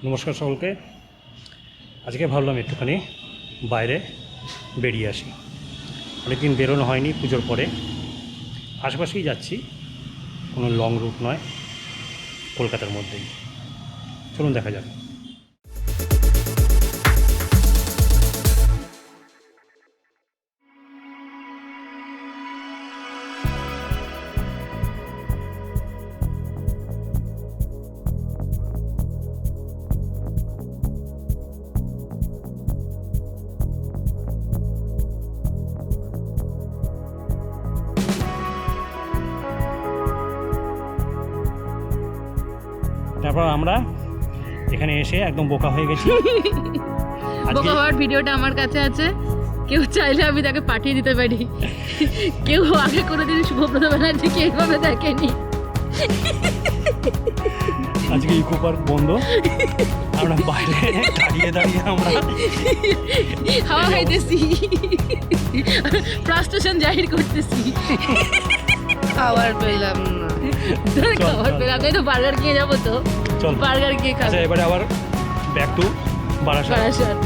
নমস্কার সকলকে। আজকে ভাবলাম একটুখানি বাইরে বেরিয়ে আসি। অনেকদিন বেরোনো হয়নি পুজোর পরে। আশেপাশেই যাচ্ছি, কোনো লং রুট নয়, কলকাতার মধ্যেই। চলুন দেখা যাক। তারপর আমরা এখানে এসে একদম বোকা হয়ে গেছি। বোকা হওয়ার ভিডিওটা আমার কাছে আছে, কেউ চাইলে আমি তাকে পাঠিয়ে দিতে পারি। কেউ আগে কোনোদিন শুভব্রত ব্যানার্জিকে এইভাবে দেখেনি। আজকে ইকো পার্ক বন্ধ, আমরা বাইরে দাঁড়িয়ে দাঁড়িয়ে আমরা হাওয়া খাইতেছি, ফ্রাস্ট্রেশন জাহির করতেছি। খাবার পেলাম না, খাবার পেলাম না, তো বার্গার খেয়ে যাবো। তো চল বার্গার খেয়ে খাবো। এবারে আবার ব্যাক টু বারাসাত।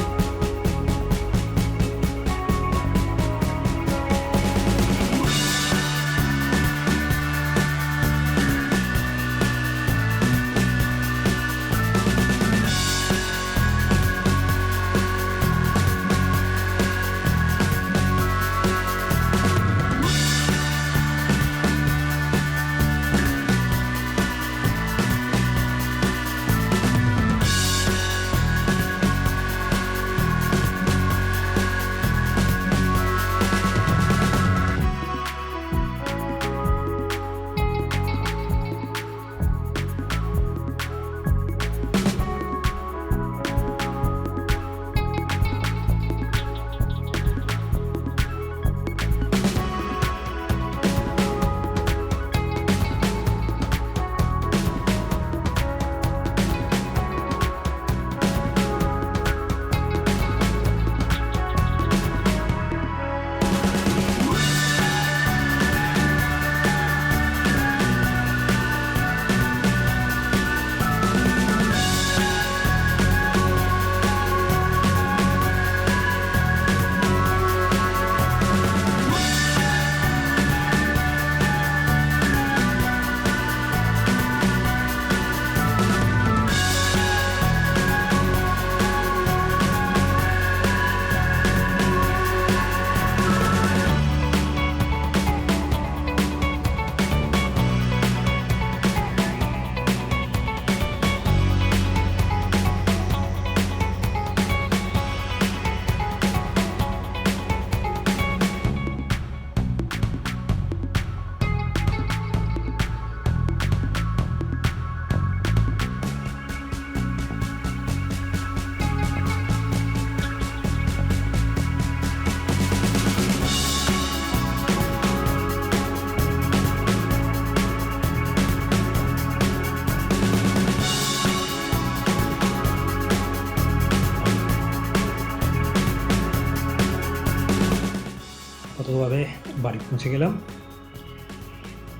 কতভাবে বাড়ি পৌঁছে গেলাম।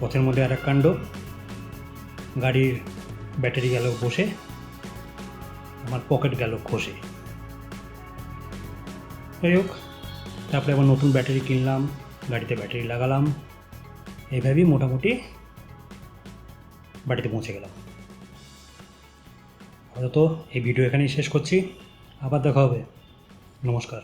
পথের মধ্যে আর এক কাণ্ড, গাড়ির ব্যাটারি গেল বসে, আমার পকেট গেল খসে। যাই হোক, তারপরে আবার নতুন ব্যাটারি কিনলাম, গাড়িতে ব্যাটারি লাগালাম, এইভাবেই মোটামুটি বাড়িতে পৌঁছে গেলাম। আপাতত এই ভিডিও এখানেই শেষ করছি, আবার দেখা হবে। নমস্কার।